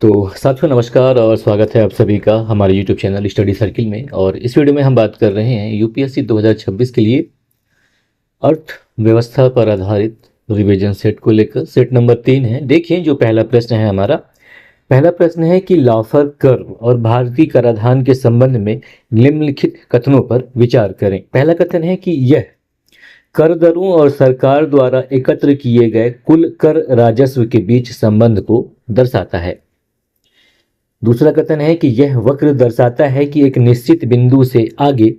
तो साथियों नमस्कार और स्वागत है आप सभी का हमारे YouTube चैनल स्टडी सर्किल में। और इस वीडियो में हम बात कर रहे हैं यूपीएससी 2026 के लिए अर्थव्यवस्था पर आधारित रिवीजन सेट को लेकर। सेट नंबर 3 है। देखिए जो पहला प्रश्न है हमारा, पहला प्रश्न है कि लॉफर कर्व और भारतीय कराधान के संबंध में निम्नलिखित कथनों पर विचार करें। पहला कथन है कि यह कर दरों और सरकार द्वारा एकत्र किए गए कुल कर राजस्व के बीच संबंध को दर्शाता है। दूसरा कथन है कि यह वक्र दर्शाता है कि एक निश्चित बिंदु से आगे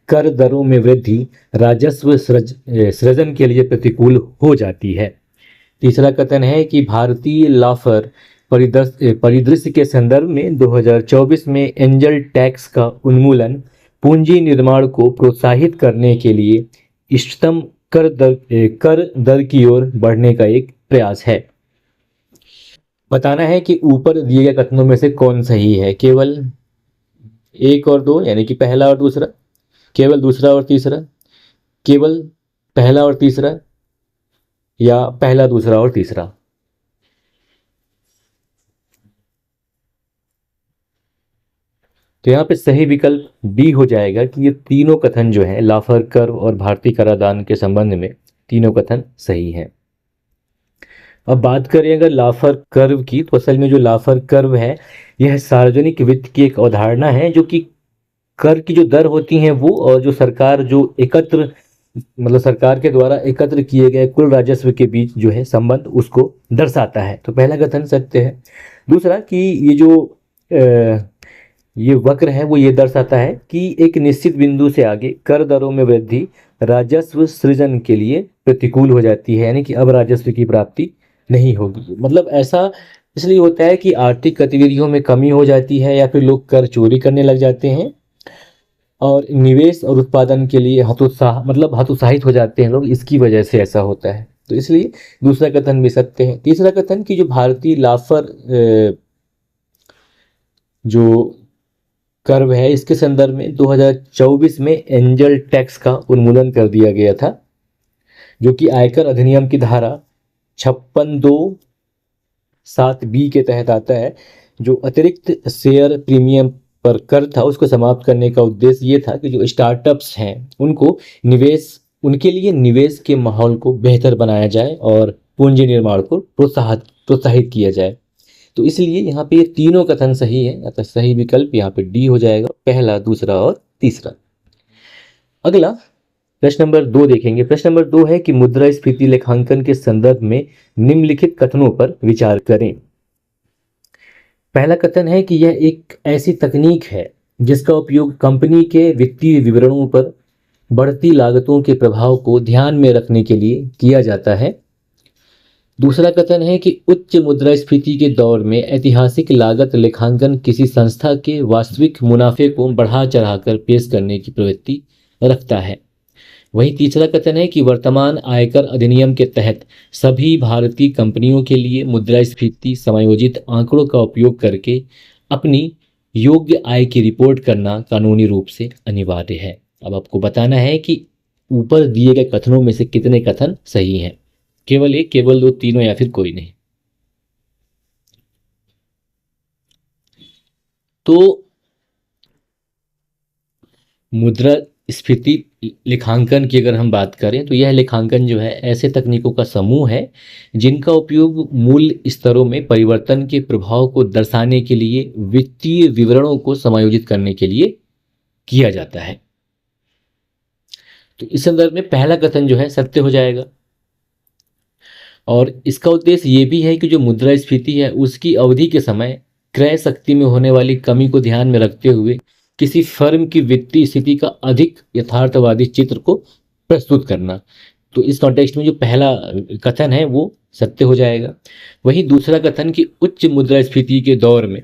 कर दरों में वृद्धि राजस्व सृजन के लिए प्रतिकूल हो जाती है। तीसरा कथन है कि भारतीय लॉफर परिदृश्य के संदर्भ में 2024 में एंजल टैक्स का उन्मूलन पूंजी निर्माण को प्रोत्साहित करने के लिए इष्टतम कर दर की ओर बढ़ने का एक प्रयास है। बताना है कि ऊपर दिए गए कथनों में से कौन सही है। केवल एक और दो, यानी कि पहला और दूसरा, केवल दूसरा और तीसरा, केवल पहला और तीसरा, या पहला दूसरा और तीसरा। तो यहाँ पे सही विकल्प डी हो जाएगा कि ये तीनों कथन जो है लाफर कर्व और भारतीय कराधान के संबंध में, तीनों कथन सही हैं। अब बात करें अगर लाफर कर्व की, तो असल में जो लाफर कर्व है यह सार्वजनिक वित्त की एक अवधारणा है जो कि कर की जो दर होती हैं वो और जो सरकार जो एकत्र मतलब सरकार के द्वारा एकत्र किए गए कुल राजस्व के बीच जो है संबंध उसको दर्शाता है। तो पहला कथन सत्य है। दूसरा कि ये जो ये वक्र है वो ये दर्शाता है कि एक निश्चित बिंदु से आगे कर दरों में वृद्धि राजस्व सृजन के लिए प्रतिकूल हो जाती है, यानी कि अब राजस्व की प्राप्ति नहीं होगी। मतलब ऐसा इसलिए होता है कि आर्थिक गतिविधियों में कमी हो जाती है या फिर लोग कर चोरी करने लग जाते हैं और निवेश और उत्पादन के लिए हतोत्साहित हो जाते हैं लोग, इसकी वजह से ऐसा होता है। तो इसलिए दूसरा कथन भी सत्य है। तीसरा कथन कि जो भारतीय लाफर जो कर्व है इसके संदर्भ में 2024 में एंजल टैक्स का उन्मूलन कर दिया गया था, जो कि आयकर अधिनियम की धारा 56(2)(7)(b) के तहत आता है। जो अतिरिक्त शेयर प्रीमियम पर कर था उसको समाप्त करने का उद्देश्य ये था कि जो स्टार्टअप्स हैं उनके लिए निवेश के माहौल को बेहतर बनाया जाए और पूंजी निर्माण को प्रोत्साहित किया जाए। तो इसलिए यहाँ पे ये तीनों कथन सही है, अतः सही विकल्प यहाँ पे डी हो जाएगा, पहला, दूसरा और तीसरा। अगला प्रश्न नंबर 2 देखेंगे। प्रश्न नंबर 2 है कि मुद्रास्फीति लेखांकन के संदर्भ में निम्नलिखित कथनों पर विचार करें। पहला कथन है कि यह एक ऐसी तकनीक है जिसका उपयोग कंपनी के वित्तीय विवरणों पर बढ़ती लागतों के प्रभाव को ध्यान में रखने के लिए किया जाता है। दूसरा कथन है कि उच्च मुद्रास्फीति के दौर में ऐतिहासिक लागत लेखांकन किसी संस्था के वास्तविक मुनाफे को बढ़ा चढ़ाकर पेश करने की प्रवृत्ति रखता है। वहीं तीसरा कथन है कि वर्तमान आयकर अधिनियम के तहत सभी भारतीय कंपनियों के लिए मुद्रास्फीति समायोजित आंकड़ों का उपयोग करके अपनी योग्य आय की रिपोर्ट करना कानूनी रूप से अनिवार्य है। अब आपको बताना है कि ऊपर दिए गए कथनों में से कितने कथन सही हैं। केवल एक, केवल दो, तीनों या फिर कोई नहीं। तो मुद्रास्फीति लेखांकन की अगर हम बात करें तो यह लेखांकन जो है ऐसे तकनीकों का समूह है जिनका उपयोग मूल्य स्तरों में परिवर्तन के प्रभाव को दर्शाने के लिए वित्तीय विवरणों को समायोजित करने के लिए किया जाता है। तो इस संदर्भ में पहला कथन जो है सत्य हो जाएगा। और इसका उद्देश्य ये भी है कि जो मुद्रास्फीति है उसकी अवधि के समय क्रय शक्ति में होने वाली कमी को ध्यान में रखते हुए किसी फर्म की वित्तीय स्थिति का अधिक यथार्थवादी चित्र को प्रस्तुत करना। तो इस कॉन्टेक्स्ट में जो पहला कथन है वो सत्य हो जाएगा। वहीं दूसरा कथन कि उच्च मुद्रास्फीति के दौर में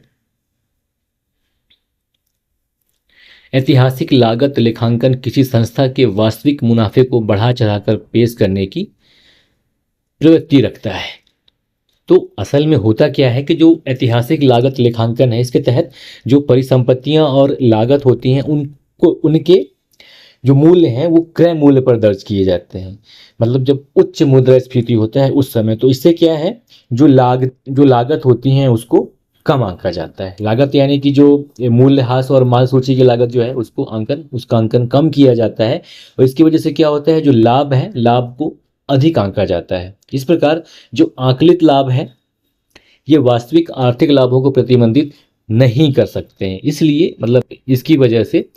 ऐतिहासिक लागत लेखांकन किसी संस्था के वास्तविक मुनाफे को बढ़ा चढ़ाकर पेश करने की प्रवृत्ति रखता है। तो असल में होता क्या है कि जो ऐतिहासिक लागत लेखांकन है इसके तहत जो परिसंपत्तियां और लागत होती हैं उनके जो मूल्य हैं वो क्रय मूल्य पर दर्ज किए जाते हैं। मतलब जब उच्च मुद्रास्फीति होता है उस समय, तो इससे क्या है जो लागत होती हैं उसको कम आंका जाता है। लागत यानी कि जो मूल्यह्रास और माल सूची की लागत जो है उसका अंकन कम किया जाता है, और इसकी वजह से क्या होता है, जो लाभ है लाभ को अधिक आंका जाता है। इस प्रकार जो आकलित लाभ है ये वास्तविक आर्थिक लाभों को प्रतिबंधित नहीं कर सकते हैं, इसलिए मतलब इसकी वजह से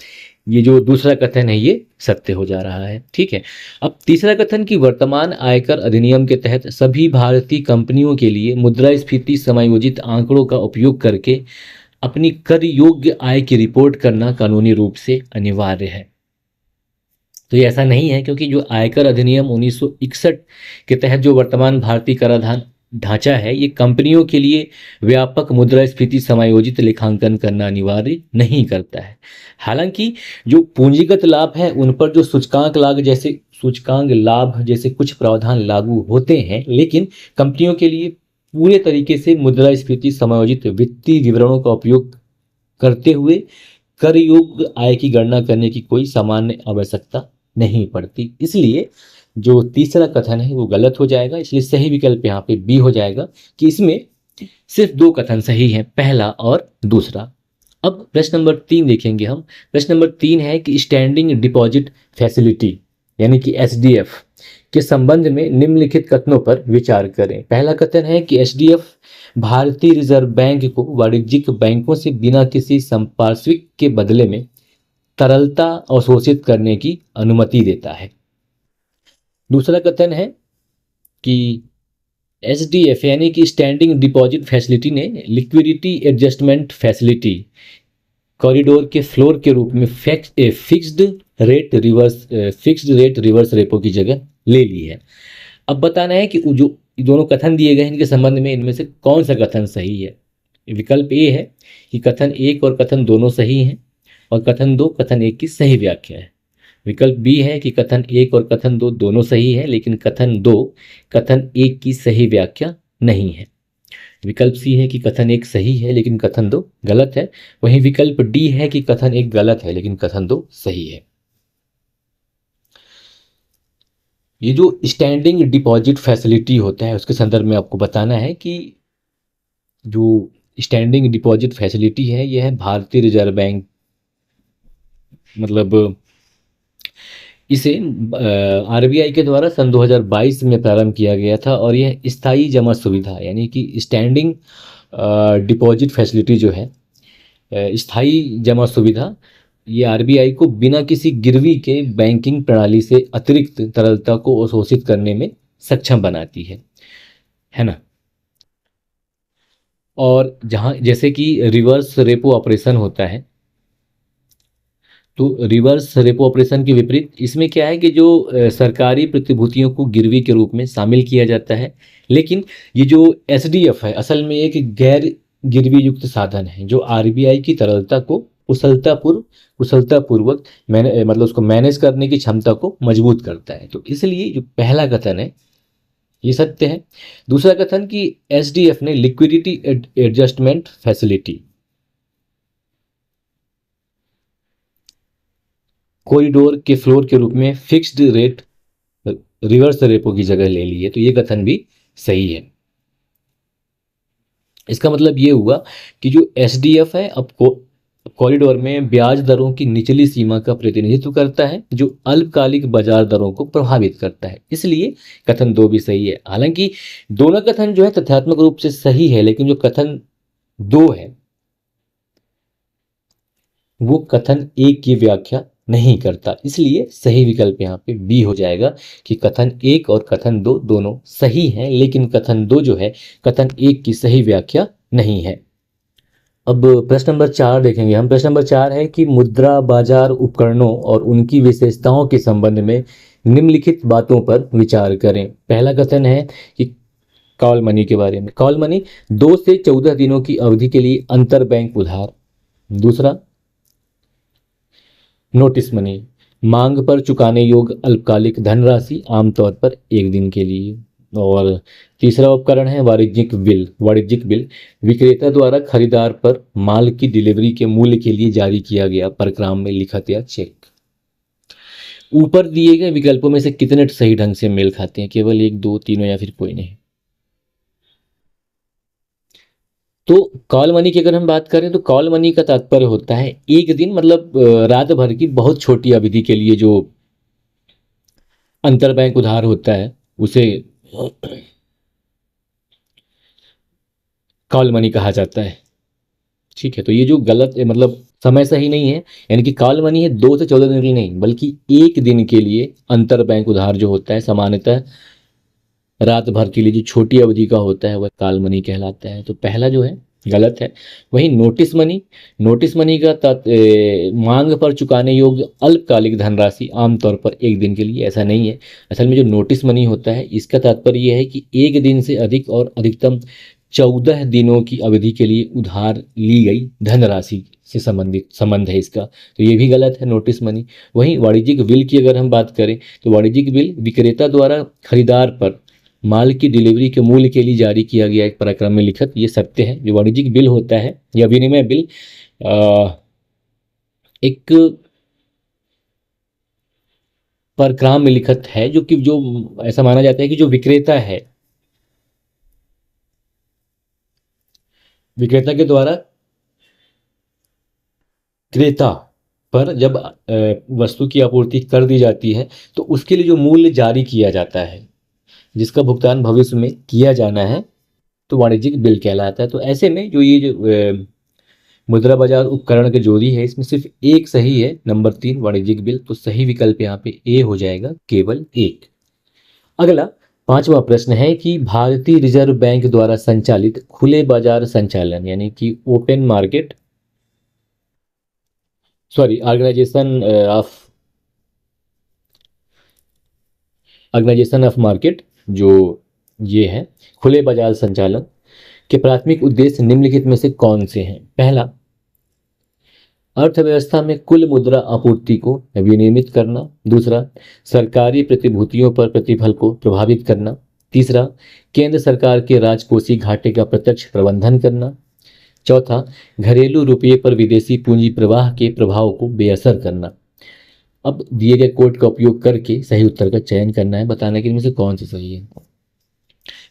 ये जो दूसरा कथन है ये सत्य हो जा रहा है। ठीक है। अब तीसरा कथन कि वर्तमान आयकर अधिनियम के तहत सभी भारतीय कंपनियों के लिए मुद्रास्फीति समायोजित आंकड़ों का उपयोग करके अपनी कर योग्य आय की रिपोर्ट करना कानूनी रूप से अनिवार्य है। तो ये ऐसा नहीं है, क्योंकि जो आयकर अधिनियम 1961 के तहत जो वर्तमान भारतीय कराधान ढांचा है ये कंपनियों के लिए व्यापक मुद्रास्फीति समायोजित लेखांकन करना अनिवार्य नहीं करता है। हालांकि जो पूंजीगत लाभ है उन पर जो सूचकांक लाभ जैसे कुछ प्रावधान लागू होते हैं, लेकिन कंपनियों के लिए पूरे तरीके से मुद्रास्फीति समायोजित वित्तीय विवरणों का उपयोग करते हुए कर योग्य आय की गणना करने की कोई सामान्य आवश्यकता नहीं पड़ती। इसलिए जो तीसरा कथन है वो गलत हो जाएगा, इसलिए सही विकल्प यहाँ पे बी हो जाएगा कि इसमें सिर्फ दो कथन सही हैं, पहला और दूसरा। अब प्रश्न नंबर 3 देखेंगे हम। प्रश्न नंबर 3 है कि स्टैंडिंग डिपॉजिट फैसिलिटी यानी कि एसडीएफ के संबंध में निम्नलिखित कथनों पर विचार करें। पहला कथन है कि एसडीएफ भारतीय रिजर्व बैंक को वाणिज्यिक बैंकों से बिना किसी संपार्श्विक के बदले में तरलता अवशोषित करने की अनुमति देता है। दूसरा कथन है कि एसडीएफ यानी कि स्टैंडिंग डिपॉजिट फैसिलिटी ने लिक्विडिटी एडजस्टमेंट फैसिलिटी कॉरिडोर के फ्लोर के रूप में फिक्स्ड रेट रिवर्स रेपो की जगह ले ली है। अब बताना है कि जो दोनों कथन दिए गए हैं इनके संबंध में इनमें से कौन सा कथन सही है। विकल्प ए है कि कथन 1 और कथन दोनों सही हैं और कथन 2 कथन 1 की सही व्याख्या है। विकल्प बी है कि कथन 1 और कथन 2 दोनों सही है, लेकिन कथन 2 कथन 1 की सही व्याख्या नहीं है। विकल्प सी है कि कथन 1 सही है लेकिन कथन 2 गलत है। वहीं विकल्प डी है कि कथन 1 गलत है लेकिन कथन 2 सही है। ये जो स्टैंडिंग डिपॉजिट फैसिलिटी होता है उसके संदर्भ में आपको बताना है कि जो स्टैंडिंग डिपॉजिट फैसिलिटी है यह है भारतीय रिजर्व बैंक, मतलब इसे आरबीआई के द्वारा सन 2022 में प्रारंभ किया गया था, और यह स्थायी जमा सुविधा यानी कि स्टैंडिंग डिपॉजिट फैसिलिटी जो है स्थायी जमा सुविधा, ये आरबीआई को बिना किसी गिरवी के बैंकिंग प्रणाली से अतिरिक्त तरलता को अवशोषित करने में सक्षम बनाती है ना। और जहाँ जैसे कि रिवर्स रेपो ऑपरेशन होता है, तो रिवर्स रेपो ऑपरेशन के विपरीत इसमें क्या है कि जो सरकारी प्रतिभूतियों को गिरवी के रूप में शामिल किया जाता है, लेकिन ये जो एसडीएफ है असल में एक गैर गिरवी युक्त साधन है जो आरबीआई की तरलता को कुशलतापूर्वक मतलब उसको मैनेज करने की क्षमता को मजबूत करता है। तो इसलिए जो पहला कथन है ये सत्य है। दूसरा कथन कि एसडीएफ ने लिक्विडिटी एडजस्टमेंट फैसिलिटी कॉरिडोर के फ्लोर के रूप में फिक्स्ड रेट रिवर्स रेपो की जगह ले ली है, तो ये कथन भी सही है। इसका मतलब ये हुआ कि जो एसडीएफ है अब कॉरिडोर में ब्याज दरों की निचली सीमा का प्रतिनिधित्व करता है जो अल्पकालिक बाजार दरों को प्रभावित करता है, इसलिए कथन 2 भी सही है। हालांकि दोनों कथन जो है तथ्यात्मक रूप से सही है, लेकिन जो कथन 2 है वो कथन 1 की व्याख्या नहीं करता, इसलिए सही विकल्प यहाँ पे बी हो जाएगा कि कथन 1 और कथन 2 दोनों सही हैं, लेकिन कथन 2 जो है कथन 1 की सही व्याख्या नहीं है। अब प्रश्न नंबर 4 देखेंगे हम। प्रश्न नंबर 4 है कि मुद्रा बाजार उपकरणों और उनकी विशेषताओं के संबंध में निम्नलिखित बातों पर विचार करें। पहला कथन है कि कॉल मनी के बारे में, कॉल मनी 2 से 14 दिनों की अवधि के लिए अंतर बैंक उधार। दूसरा, नोटिस मनी मांग पर चुकाने योग्य अल्पकालिक धनराशि आमतौर पर 1 दिन के लिए। और तीसरा उपकरण है वाणिज्यिक बिल विक्रेता द्वारा खरीदार पर माल की डिलीवरी के मूल्य के लिए जारी किया गया परक्राम में लिखित या चेक। ऊपर दिए गए विकल्पों में से कितने सही ढंग से मेल खाते हैं? केवल 1, 2, 3 या फिर कोई नहीं। तो कॉल मनी की अगर हम बात करें तो कॉल मनी का तात्पर्य होता है एक दिन, मतलब रात भर की बहुत छोटी अवधि के लिए जो अंतर बैंक उधार होता है उसे कॉल मनी कहा जाता है। ठीक है, तो ये जो गलत मतलब समय सही नहीं है, यानी कि कॉल मनी है 2 से 14 दिन के लिए नहीं, बल्कि एक दिन के लिए अंतर बैंक उधार जो होता है सामान्यतः रात भर के लिए जो छोटी अवधि का होता है वह कॉल मनी कहलाता है। तो पहला जो है गलत है। वहीं नोटिस मनी, नोटिस मनी का मांग पर चुकाने योग्य अल्पकालिक धनराशि आमतौर पर एक दिन के लिए, ऐसा नहीं है। असल में जो नोटिस मनी होता है इसका तात्पर्य यह है कि एक दिन से अधिक और अधिकतम 14 दिनों की अवधि के लिए उधार ली गई धनराशि से संबंध है इसका, तो ये भी गलत है नोटिस मनी। वहीं वाणिज्यिक बिल की अगर हम बात करें तो वाणिज्यिक बिल विक्रेता द्वारा खरीदार पर माल की डिलीवरी के मूल्य के लिए जारी किया गया एक पराक्रम में लिखित, ये सत्य है। जो वाणिज्यिक बिल होता है या विनिमय बिल एक परक्राम में लिखित है, जो कि जो ऐसा माना जाता है कि जो विक्रेता है, विक्रेता के द्वारा क्रेता पर जब वस्तु की आपूर्ति कर दी जाती है तो उसके लिए जो मूल्य जारी किया जाता है जिसका भुगतान भविष्य में किया जाना है तो वाणिज्यिक बिल कहलाता है। तो ऐसे में जो ये जो मुद्रा बाजार उपकरण के जोड़ी है इसमें सिर्फ एक सही है, नंबर 3 वाणिज्यिक बिल। तो सही विकल्प यहाँ पे ए हो जाएगा, केवल एक। अगला 5वां प्रश्न है कि भारतीय रिजर्व बैंक द्वारा संचालित खुले बाजार संचालन यानी कि open market organization of market जो ये है खुले बाजार संचालन के प्राथमिक उद्देश्य निम्नलिखित में से कौन से हैं? पहला, अर्थव्यवस्था में कुल मुद्रा आपूर्ति को विनियमित करना। दूसरा, सरकारी प्रतिभूतियों पर प्रतिफल को प्रभावित करना। तीसरा, केंद्र सरकार के राजकोषीय घाटे का प्रत्यक्ष प्रबंधन करना। चौथा, घरेलू रुपये पर विदेशी पूंजी प्रवाह के प्रभाव को बेअसर करना। अब दिए गए कोड का उपयोग करके सही उत्तर का चयन करना है, बताने के इनमें से कौन सा सही है।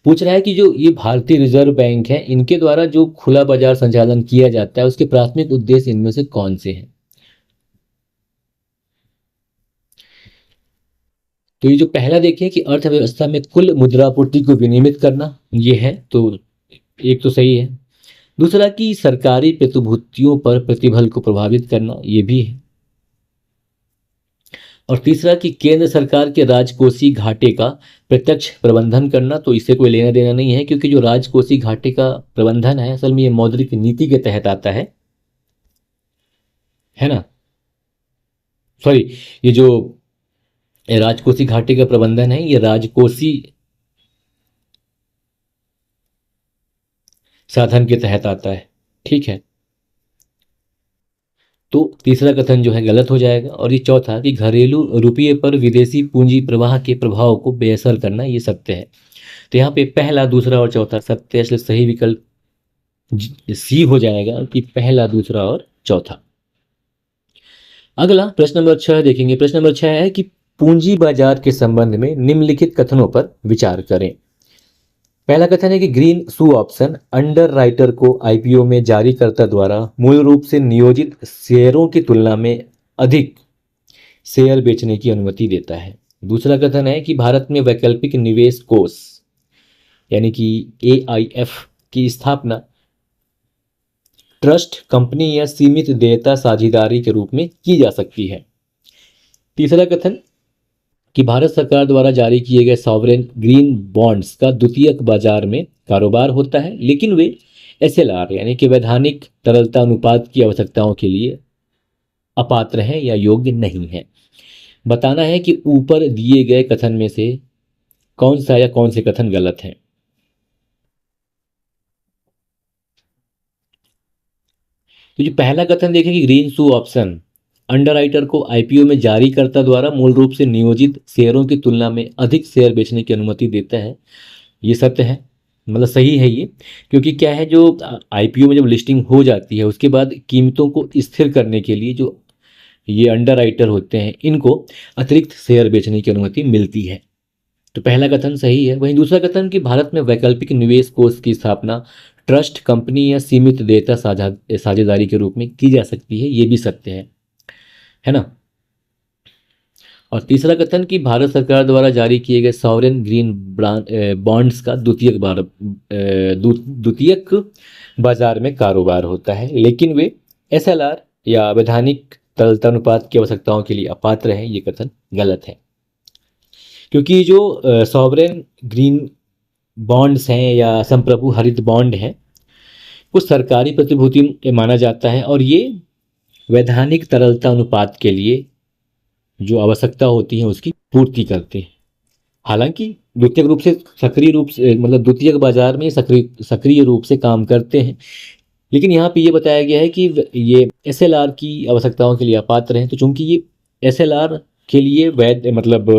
पूछ रहा है कि जो ये भारतीय रिजर्व बैंक है इनके द्वारा जो खुला बाजार संचालन किया जाता है उसके प्राथमिक उद्देश्य इनमें से कौन से हैं? तो ये जो पहला देखिए कि अर्थव्यवस्था में कुल मुद्रापूर्ति को विनियमित करना, ये है, तो एक तो सही है। दूसरा कि सरकारी प्रतिभूतियों पर प्रतिफल को प्रभावित करना, ये भी है। और तीसरा कि केंद्र सरकार के राजकोषीय घाटे का प्रत्यक्ष प्रबंधन करना, तो इससे कोई लेना देना नहीं है क्योंकि जो राजकोषीय घाटे का प्रबंधन है असल में ये मौद्रिक नीति के तहत आता है ना। सॉरी, ये जो राजकोषीय घाटे का प्रबंधन है ये राजकोषीय साधन के तहत आता है। ठीक है, तो तीसरा कथन जो है गलत हो जाएगा। और ये चौथा कि घरेलू रुपये पर विदेशी पूंजी प्रवाह के प्रभाव को बेअसर करना, ये सत्य है। तो यहाँ पे पहला, दूसरा और चौथा सत्य है, इसलिए सही विकल्प सी हो जाएगा कि पहला, दूसरा और चौथा। अगला प्रश्न नंबर 6 देखेंगे। प्रश्न नंबर 6 है कि पूंजी बाजार के संबंध में निम्नलिखित कथनों पर विचार करें। पहला कथन है कि ग्रीन शू ऑप्शन अंडर राइटर को आईपीओ में जारीकर्ता द्वारा मूल रूप से नियोजित शेयरों की तुलना में अधिक शेयर बेचने की अनुमति देता है। दूसरा कथन है कि भारत में वैकल्पिक निवेश कोष यानी कि AIF की स्थापना ट्रस्ट, कंपनी या सीमित देयता साझेदारी के रूप में की जा सकती है। तीसरा कथन कि भारत सरकार द्वारा जारी किए गए सॉवरेन ग्रीन बॉन्ड्स का द्वितीयक बाजार में कारोबार होता है, लेकिन वे SLR यानी कि वैधानिक तरलता अनुपात की आवश्यकताओं के लिए अपात्र हैं या योग्य नहीं है। बताना है कि ऊपर दिए गए कथन में से कौन सा या कौन से कथन गलत हैं। तो जो पहला कथन देखेंगे ग्रीन शू ऑप्शन अंडरराइटर को आईपीओ में जारीकर्ता द्वारा मूल रूप से नियोजित शेयरों की तुलना में अधिक शेयर बेचने की अनुमति देता है, ये सत्य है, मतलब सही है ये। क्योंकि क्या है, जो आईपीओ में जब लिस्टिंग हो जाती है उसके बाद कीमतों को स्थिर करने के लिए जो ये अंडरराइटर होते हैं इनको अतिरिक्त शेयर बेचने की अनुमति मिलती है। तो पहला कथन सही है। वहीं दूसरा कथन कि भारत में वैकल्पिक निवेश कोष की स्थापना ट्रस्ट, कंपनी या सीमित देयता साझेदारी के रूप में की जा सकती है, ये भी सत्य है ना। और तीसरा कथन कि भारत सरकार द्वारा जारी किए गए सॉवरेन ग्रीन बॉन्ड्स का द्वितीयक बाजार में कारोबार होता है, लेकिन वे एसएलआर या वैधानिक तरलता अनुपात की आवश्यकताओं के लिए अपात्र है। ये कथन गलत है, क्योंकि जो सॉवरेन ग्रीन बॉन्ड्स हैं या संप्रभु हरित बॉन्ड हैं, कुछ सरकारी प्रतिभूति माना जाता है और ये वैधानिक तरलता अनुपात के लिए जो आवश्यकता होती है उसकी पूर्ति करते हैं। हालांकि द्वितीयक रूप से सक्रिय रूप से मतलब द्वितीयक बाजार में सक्रिय रूप से काम करते हैं, लेकिन यहाँ पे ये बताया गया है कि ये एसएलआर की आवश्यकताओं के लिए अपात्र हैं। तो चूंकि ये एसएलआर के लिए वैध मतलब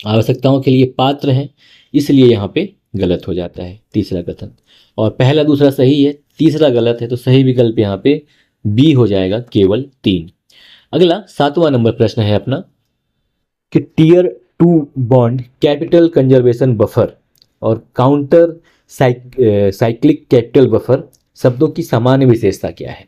आवश्यकताओं के लिए पात्र हैं, इसलिए यहाँ पे गलत हो जाता है तीसरा कथन। और पहला दूसरा सही है, तीसरा गलत है, तो सही विकल्प यहाँ पे बी हो जाएगा, केवल 3। अगला 7वां नंबर प्रश्न है अपना कि tier 2 bond capital conservation buffer और काउंटर साइक्लिक कैपिटल बफर शब्दों की सामान्य विशेषता क्या है।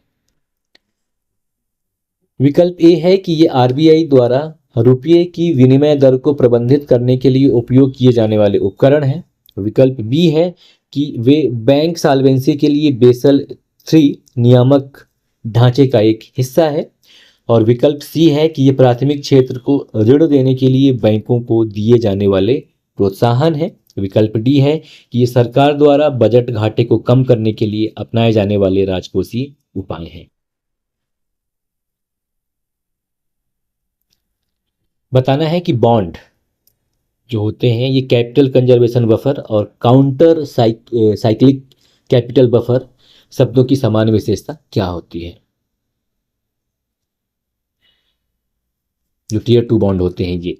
विकल्प ए है कि ये आरबीआई द्वारा रुपये की विनिमय दर को प्रबंधित करने के लिए उपयोग किए जाने वाले उपकरण हैं। विकल्प बी है कि वे बैंक सॉल्वेंसी के लिए बेसल 3 नियामक ढांचे का एक हिस्सा है। और विकल्प सी है कि ये प्राथमिक क्षेत्र को ऋण देने के लिए बैंकों को दिए जाने वाले प्रोत्साहन है। विकल्प डी है कि ये सरकार द्वारा बजट घाटे को कम करने के लिए अपनाए जाने वाले राजकोषीय उपाय हैं। बताना है कि बॉन्ड जो होते हैं ये कैपिटल कंजर्वेशन बफर और काउंटर साइक्लिक कैपिटल बफर शब्दों की समान विशेषता क्या होती है। जो टियर 2 बॉन्ड होते हैं ये,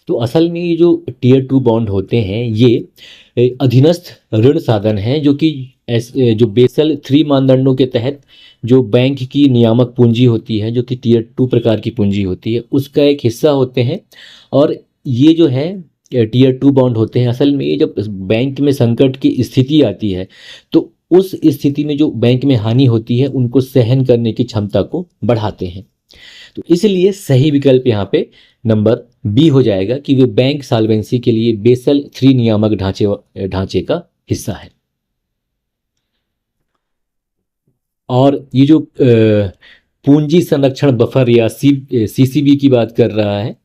तो असल में ये जो टियर 2 बॉन्ड होते हैं ये अधीनस्थ ऋण साधन हैं जो कि जो बेसल 3 मानदंडों के तहत जो बैंक की नियामक पूंजी होती है, जो कि टियर 2 प्रकार की पूंजी होती है, उसका एक हिस्सा होते हैं। और ये जो है टियर 2 बॉन्ड होते हैं, असल में ये जब बैंक में संकट की स्थिति आती है तो उस स्थिति में जो बैंक में हानि होती है उनको सहन करने की क्षमता को बढ़ाते हैं। तो इसलिए सही विकल्प यहाँ पे नंबर बी हो जाएगा कि वे बैंक सॉल्वेंसी के लिए बेसल 3 नियामक ढांचे का हिस्सा है। और ये जो पूंजी संरक्षण बफर या सीसीबी की बात कर रहा है,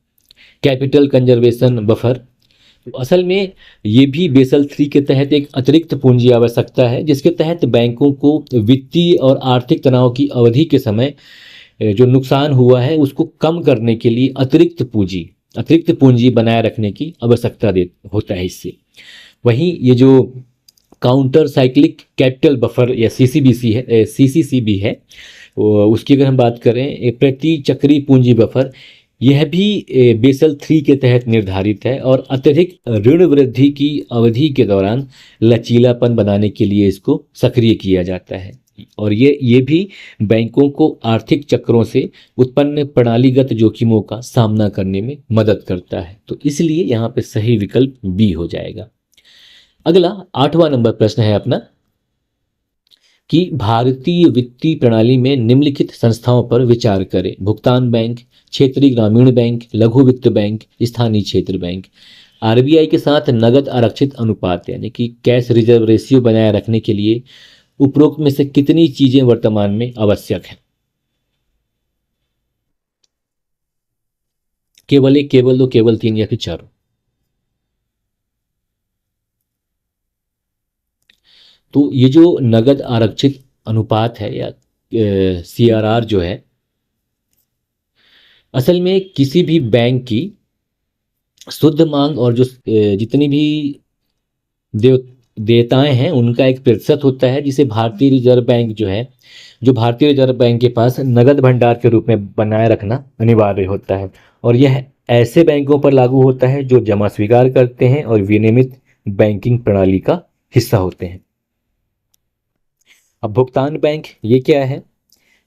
कैपिटल कंजर्वेशन बफर, तो असल में ये भी बेसल 3 के तहत एक अतिरिक्त पूंजी आवश्यकता है जिसके तहत बैंकों को वित्तीय और आर्थिक तनाव की अवधि के समय जो नुकसान हुआ है उसको कम करने के लिए अतिरिक्त पूंजी बनाए रखने की आवश्यकता होता है इससे। वहीं ये जो काउंटर साइक्लिक कैपिटल बफर या सीसीसीबी है, उसकी अगर हम बात करें प्रति चक्री पूंजी बफर, यह भी बेसल 3 के तहत निर्धारित है और अत्यधिक ऋण वृद्धि की अवधि के दौरान लचीलापन बनाने के लिए इसको सक्रिय किया जाता है। और ये भी बैंकों को आर्थिक चक्रों से उत्पन्न प्रणालीगत जोखिमों का सामना करने में मदद करता है। तो इसलिए यहाँ पे सही विकल्प बी हो जाएगा। अगला 8वां नंबर प्रश्न है अपना कि भारतीय वित्तीय प्रणाली में निम्नलिखित संस्थाओं पर विचार करें। भुगतान बैंक, क्षेत्रीय ग्रामीण बैंक, लघु वित्त बैंक, स्थानीय क्षेत्र बैंक। आरबीआई के साथ नगद आरक्षित अनुपात यानी कि कैश रिजर्व रेशियो बनाए रखने के लिए उपरोक्त में से कितनी चीजें वर्तमान में आवश्यक हैं। केवल 1, केवल 2, केवल 3 या फिर 4? तो ये जो नगद आरक्षित अनुपात है या सीआरआर जो है, असल में किसी भी बैंक की शुद्ध मांग और जो जितनी भी देयताएं हैं उनका एक प्रतिशत होता है जिसे भारतीय रिजर्व बैंक जो भारतीय रिजर्व बैंक के पास नगद भंडार के रूप में बनाए रखना अनिवार्य होता है। और यह ऐसे बैंकों पर लागू होता है जो जमा स्वीकार करते हैं और विनियमित बैंकिंग प्रणाली का हिस्सा होते हैं। अब भुगतान बैंक ये क्या है?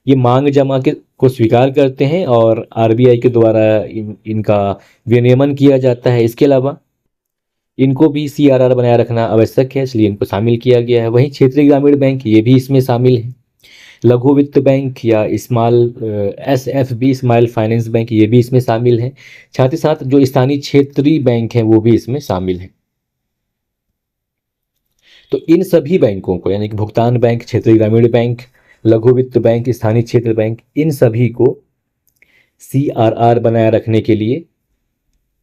ये मांग जमा को स्वीकार करते हैं और आरबीआई के द्वारा इनका विनियमन किया जाता है। इसके अलावा इनको भी सीआरआर बनाए रखना आवश्यक है, इसलिए इनको शामिल किया गया है। वहीं क्षेत्रीय ग्रामीण बैंक ये भी इसमें शामिल है। लघु वित्त बैंक या small SFB small finance bank ये भी इसमें शामिल है। साथ ही साथ जो स्थानीय क्षेत्रीय बैंक हैं वो भी इसमें शामिल हैं। तो इन सभी बैंकों को यानी कि भुगतान बैंक, क्षेत्रीय ग्रामीण बैंक, लघु वित्त बैंक, स्थानीय क्षेत्र बैंक, इन सभी को सीआरआर बनाए रखने के लिए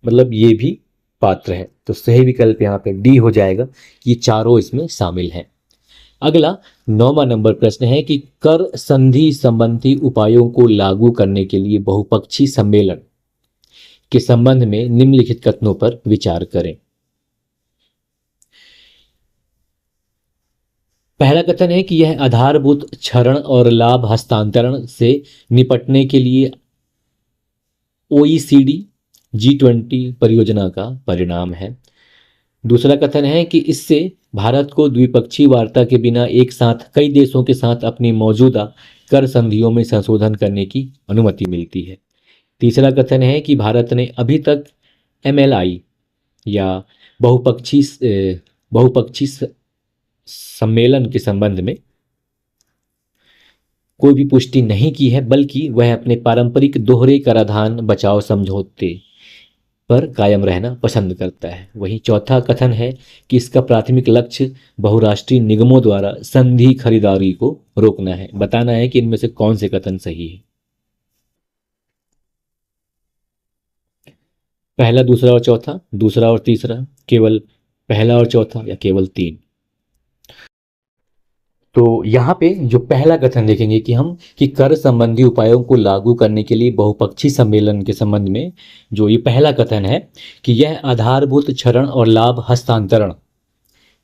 मतलब ये भी पात्र है। तो सही विकल्प यहाँ पे डी हो जाएगा, ये चारों इसमें शामिल हैं। अगला 9वां नंबर प्रश्न है कि कर संधि संबंधी उपायों को लागू करने के लिए बहुपक्षीय सम्मेलन के संबंध में निम्नलिखित कथनों पर विचार करें। पहला कथन है कि यह आधारभूत क्षरण और लाभ हस्तांतरण से निपटने के लिए OECD G20 परियोजना का परिणाम है। दूसरा कथन है कि इससे भारत को द्विपक्षीय वार्ता के बिना एक साथ कई देशों के साथ अपनी मौजूदा कर संधियों में संशोधन करने की अनुमति मिलती है। तीसरा कथन है कि भारत ने अभी तक MLI या बहुपक्षीय सम्मेलन के संबंध में कोई भी पुष्टि नहीं की है, बल्कि वह अपने पारंपरिक दोहरे कराधान बचाव समझौते पर कायम रहना पसंद करता है। वहीं चौथा कथन है कि इसका प्राथमिक लक्ष्य बहुराष्ट्रीय निगमों द्वारा संधि खरीदारी को रोकना है। बताना है कि इनमें से कौन से कथन सही है। पहला, दूसरा और चौथा, दूसरा और तीसरा, केवल पहला और चौथा या केवल तीन। तो यहाँ पे जो पहला कथन देखेंगे कि हम कि कर संबंधी उपायों को लागू करने के लिए बहुपक्षीय सम्मेलन के संबंध में जो ये पहला कथन है कि यह आधारभूत क्षरण और लाभ हस्तांतरण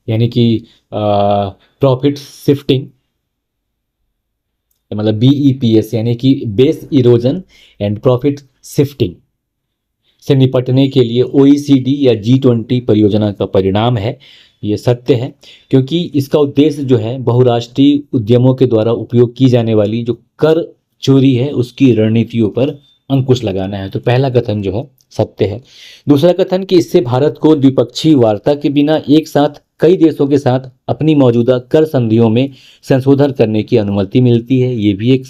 यानी कि प्रॉफिट शिफ्टिंग मतलब BEPS यानी कि base erosion and profit shifting से निपटने के लिए OECD या G20 परियोजना का परिणाम है। ये सत्य है, क्योंकि इसका उद्देश्य जो है बहुराष्ट्रीय उद्यमों के द्वारा उपयोग की जाने वाली जो कर चोरी है उसकी रणनीतियों पर अंकुश लगाना है। तो पहला कथन जो है सत्य है। दूसरा कथन कि इससे भारत को द्विपक्षीय वार्ता के बिना एक साथ कई देशों के साथ अपनी मौजूदा कर संधियों में संशोधन करने की अनुमति मिलती है, ये भी एक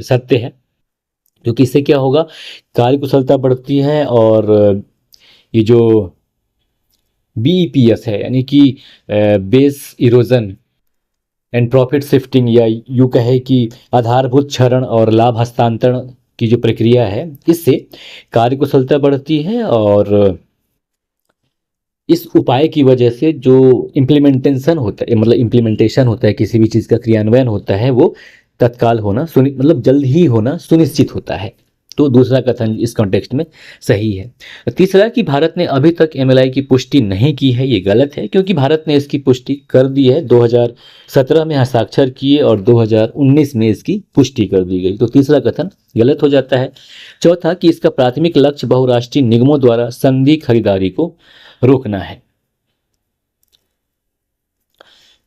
सत्य है, क्योंकि इससे क्या होगा, कार्यकुशलता बढ़ती है और ये जो BEPS है यानी कि base erosion and profit shifting या यूँ कहे कि आधारभूत क्षरण और लाभ हस्तांतरण की जो प्रक्रिया है इससे कार्यकुशलता बढ़ती है और इस उपाय की वजह से जो इम्प्लीमेंटेशन होता है मतलब इम्प्लीमेंटेशन होता है किसी भी चीज़ का क्रियान्वयन होता है वो तत्काल होना मतलब जल्द ही होना सुनिश्चित होता है। तो दूसरा कथन इस कॉन्टेक्स्ट में सही है। तीसरा कि भारत ने अभी तक MLI की पुष्टि नहीं की है, ये गलत है, क्योंकि भारत ने इसकी पुष्टि कर दी है। 2017 में हस्ताक्षर किए और 2019 में इसकी पुष्टि कर दी गई। तो तीसरा कथन गलत हो जाता है। चौथा कि इसका प्राथमिक लक्ष्य बहुराष्ट्रीय निगमों द्वारा संधि खरीदारी को रोकना है,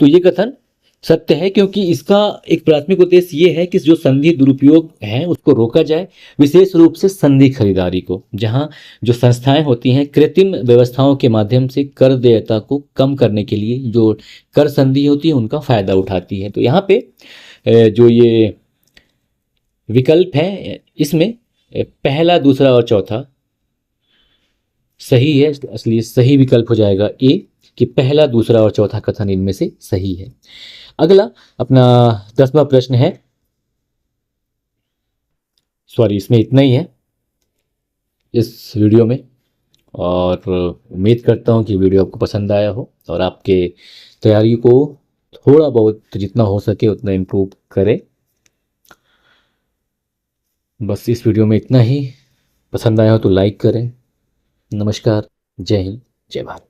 तो ये कथन सत्य है, क्योंकि इसका एक प्राथमिक उद्देश्य ये है कि जो संधि दुरुपयोग है उसको रोका जाए, विशेष रूप से संधि खरीदारी को, जहां जो संस्थाएं होती हैं कृत्रिम व्यवस्थाओं के माध्यम से कर देयता को कम करने के लिए जो कर संधि होती है उनका फायदा उठाती है। तो यहाँ पे जो ये विकल्प है इसमें पहला, दूसरा और चौथा सही है, इसलिए सही विकल्प हो जाएगा ए कि पहला, दूसरा और चौथा कथन इनमें से सही है। अगला अपना 10वां प्रश्न है, सॉरी इसमें इतना ही है इस वीडियो में, और उम्मीद करता हूँ कि वीडियो आपको पसंद आया हो और आपके तैयारी को थोड़ा बहुत जितना हो सके उतना इम्प्रूव करें। बस इस वीडियो में इतना ही। पसंद आया हो तो लाइक करें। नमस्कार, जय हिंद, जय भारत।